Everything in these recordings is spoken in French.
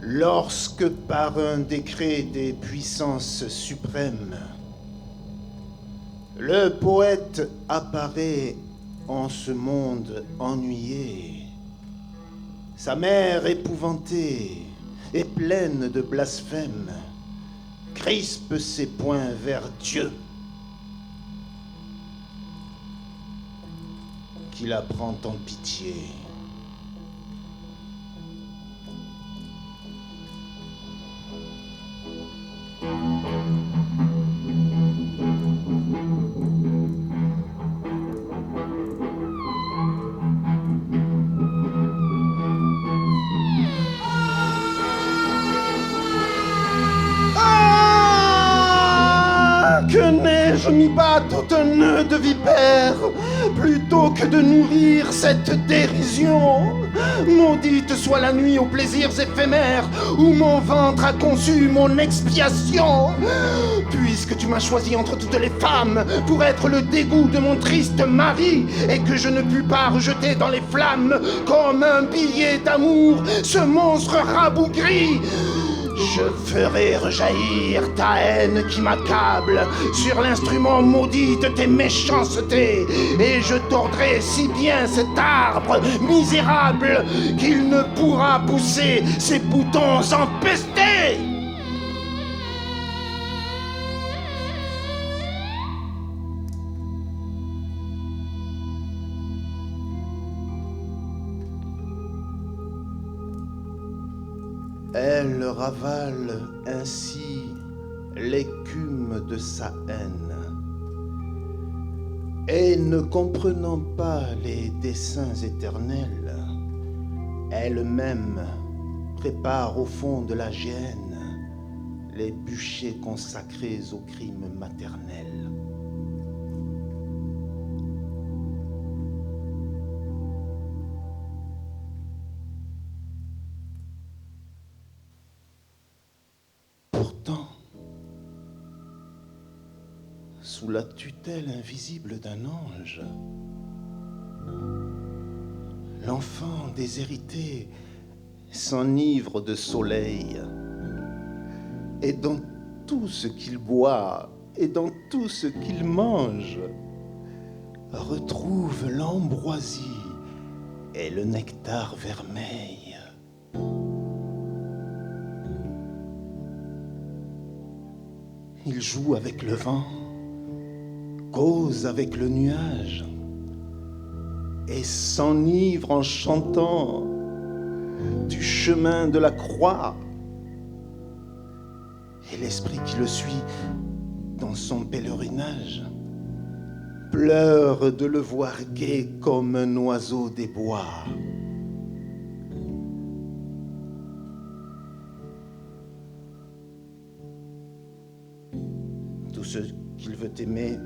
Lorsque par un décret des puissances suprêmes, le poète apparaît en ce monde ennuyé, sa mère épouvantée et pleine de blasphèmes crispe ses poings vers Dieu, qui la prend en pitié. Que n'ai-je mis bas tout un nœud de vipère plutôt que de nourrir cette dérision. Maudite soit la nuit aux plaisirs éphémères où mon ventre a conçu mon expiation. Puisque tu m'as choisi entre toutes les femmes pour être le dégoût de mon triste mari et que je ne pus pas rejeter dans les flammes comme un billet d'amour ce monstre rabougri, je ferai rejaillir ta haine qui m'accable sur l'instrument maudit de tes méchancetés, et je tordrai si bien cet arbre misérable qu'il ne pourra pousser ses boutons empestés. Elle ravale ainsi l'écume de sa haine. Et ne comprenant pas les desseins éternels, elle-même prépare au fond de la géhenne les bûchers consacrés au crime maternel. Pourtant, sous la tutelle invisible d'un ange, l'enfant déshérité s'enivre de soleil, et dans tout ce qu'il boit et dans tout ce qu'il mange, retrouve l'ambroisie et le nectar vermeil. Il joue avec le vent, cause avec le nuage, et s'enivre en chantant du chemin de la croix. Et l'esprit qui le suit dans son pèlerinage pleure de le voir gai comme un oiseau des bois. Tous ceux qu'il veut aimer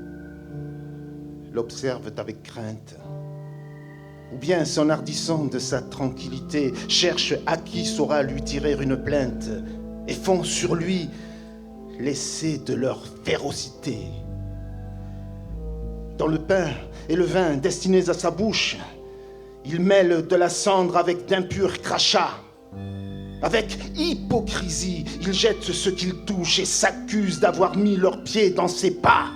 l'observent avec crainte, ou bien s'enhardissant de sa tranquillité, cherchent à qui saura lui tirer une plainte et font sur lui l'essai de leur férocité. Dans le pain et le vin destinés à sa bouche, il mêle de la cendre avec d'impurs crachats. Avec hypocrisie, il jette ce qu'il touche et s'accuse d'avoir mis leurs pieds dans ses pas.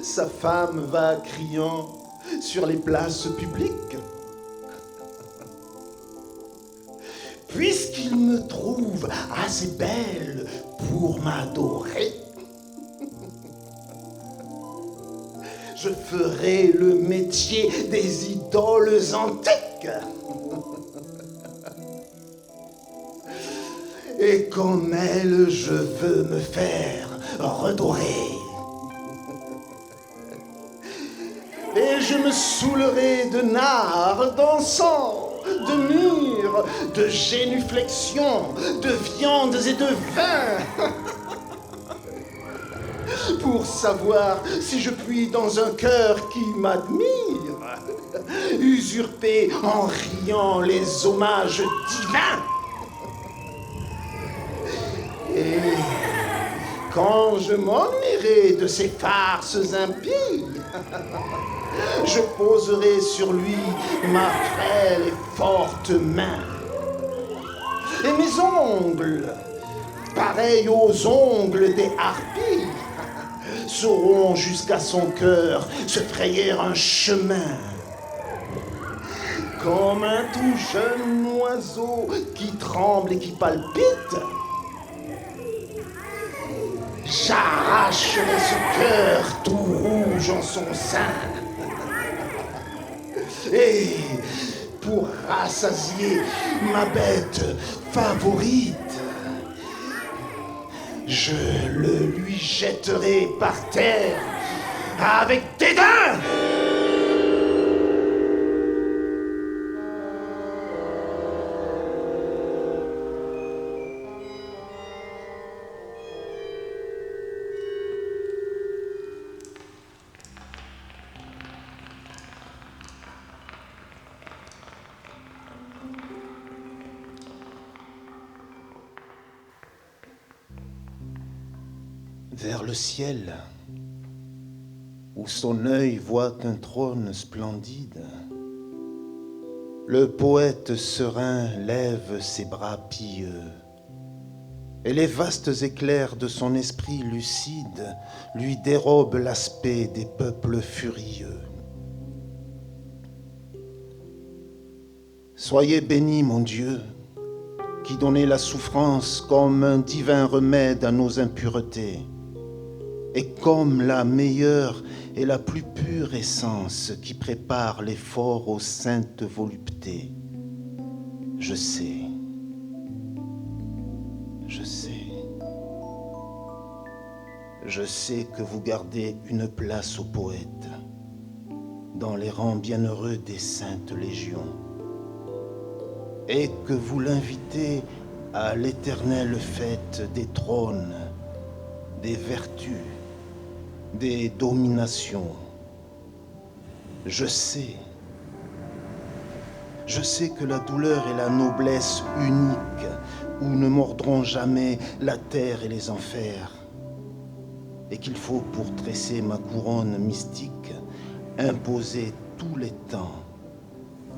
Sa femme va criant sur les places publiques. Puisqu'il me trouve assez belle pour m'adorer, je ferai le métier des idoles antiques. Et comme elle, je veux me faire redorer. Et je me saoulerai de nard, d'encens, de myrrhe, de génuflexions, de viandes et de vin, pour savoir si je puis dans un cœur qui m'admire, usurper en riant les hommages divins. Et quand je m'ennuierai de ces farces impies, je poserai sur lui ma frêle et forte main. Et mes ongles, pareils aux ongles des harpies, sauront jusqu'à son cœur se frayer un chemin. Comme un tout jeune oiseau qui tremble et qui palpite, j'arracherai ce cœur tout rouge en son sein. Et pour rassasier ma bête favorite, je le lui jetterai par terre avec dédain. Vers le ciel, où son œil voit un trône splendide, le poète serein lève ses bras pieux, et les vastes éclairs de son esprit lucide lui dérobent l'aspect des peuples furieux. Soyez béni, mon Dieu, qui donnez la souffrance comme un divin remède à nos impuretés, et comme la meilleure et la plus pure essence qui prépare l'effort aux saintes voluptés. Je sais, je sais que vous gardez une place au poète dans les rangs bienheureux des saintes légions, et que vous l'invitez à l'éternelle fête des trônes, des vertus, des dominations. Je sais que la douleur et la noblesse uniques où ne mordront jamais la terre et les enfers, et qu'il faut pour tresser ma couronne mystique imposer tous les temps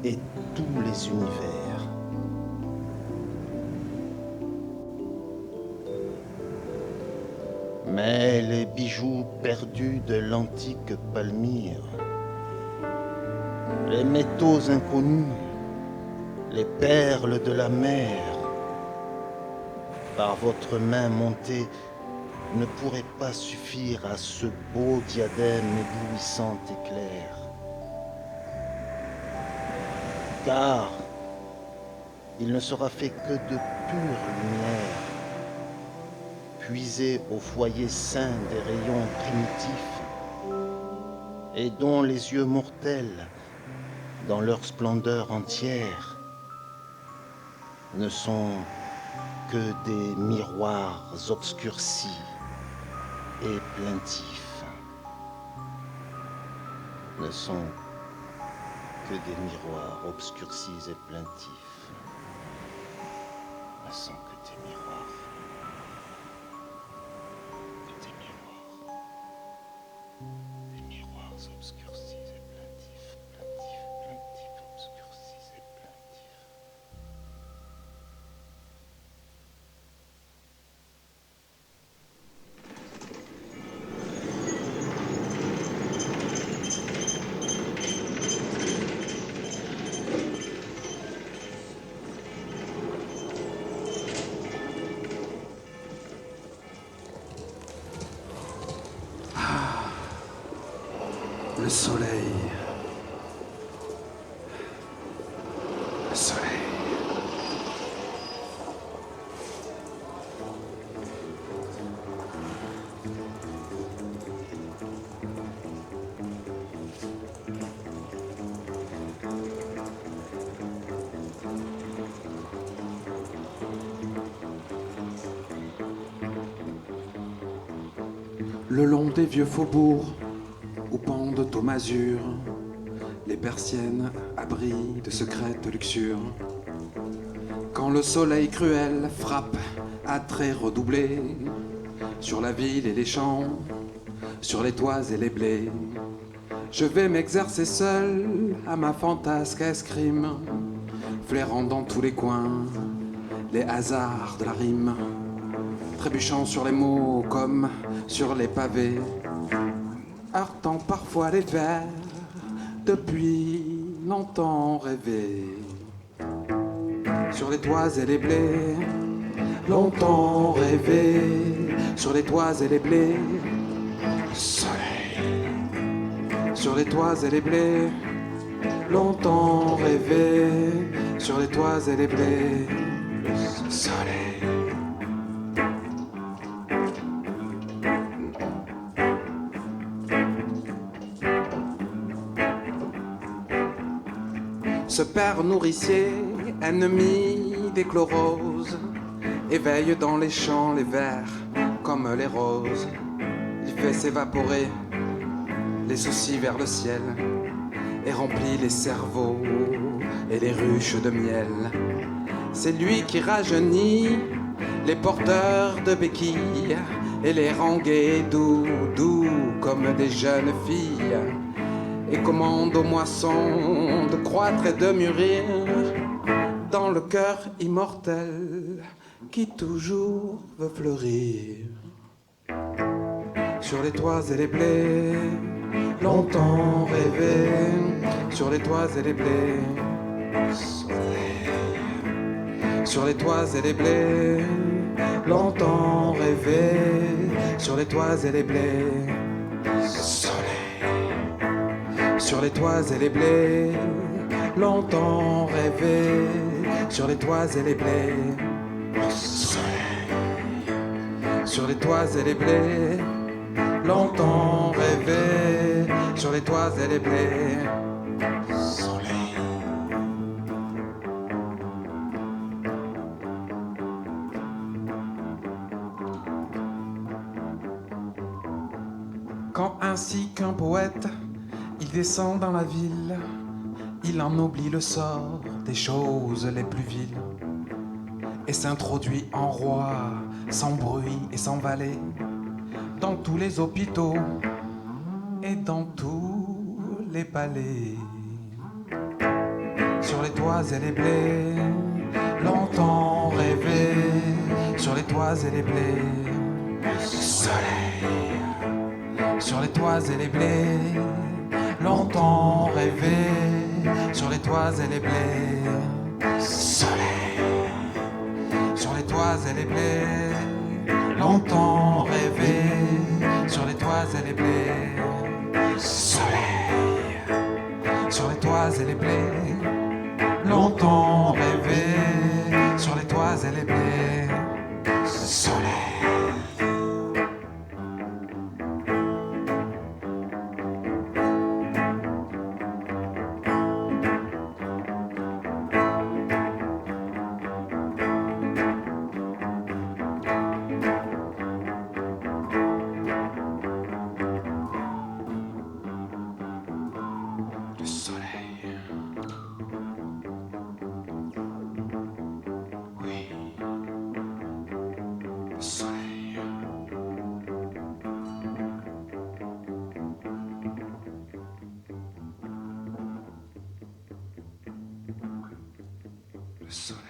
et tous les univers. Mais les bijoux perdus de l'antique Palmyre, les métaux inconnus, les perles de la mer, par votre main montée, ne pourraient pas suffire à ce beau diadème éblouissant et clair. Car il ne sera fait que de pure lumière, puisée au foyer saint des rayons primitifs, et dont les yeux mortels, dans leur splendeur entière, ne sont que des miroirs obscurcis et plaintifs. Ne sont que des miroirs obscurcis et plaintifs. Ne sont que des miroirs. Des miroirs obscurcis et plaintifs, plaintifs, plaintifs, obscurcis et plaintifs. Le soleil. Le soleil. Le long des vieux faubourgs où pendent aux masures les persiennes abris de secrètes luxures. Quand le soleil cruel frappe à traits redoublés sur la ville et les champs, sur les toits et les blés, je vais m'exercer seul à ma fantasque escrime, flairant dans tous les coins les hasards de la rime, trébuchant sur les mots comme sur les pavés, heurtant parfois les vers depuis longtemps rêvés. Sur les toits et les blés, longtemps rêvés, sur les toits et les blés, soleil. Sur les toits et les blés, longtemps rêvés, sur les toits et les blés, soleil. Ce père nourricier, ennemi des chloroses, éveille dans les champs les vers comme les roses. Il fait s'évaporer les soucis vers le ciel et remplit les cerveaux et les ruches de miel. C'est lui qui rajeunit les porteurs de béquilles et les rend gais doux, doux comme des jeunes filles, et commande aux moissons de croître et de mûrir dans le cœur immortel qui toujours veut fleurir. Sur les toits et les blés, longtemps rêvé, sur les toits et les blés, soleil. Sur les toits et les blés, longtemps rêvé, sur les toits et les blés, soleil. Sur les toits et les blés, longtemps rêvé, sur les toits et les blés, soleil. Sur les toits et les blés, longtemps rêvé, sur les toits et les blés, soleil. Quand ainsi qu'un poète il descend dans la ville, il en oublie le sort des choses les plus viles et s'introduit en roi, sans bruit et sans valet, dans tous les hôpitaux et dans tous les palais. Sur les toits et les blés, longtemps rêvé, sur les toits et les blés, soleil. Sur les toits et les blés, longtemps rêvé, sur les toits et les blés, soleil. Sur les toits et les blés, longtemps rêvé, sur les toits et les blés, soleil. Sur les toits et les blés, longtemps rêvé, sur les toits et les blés, soleil. Le soleil.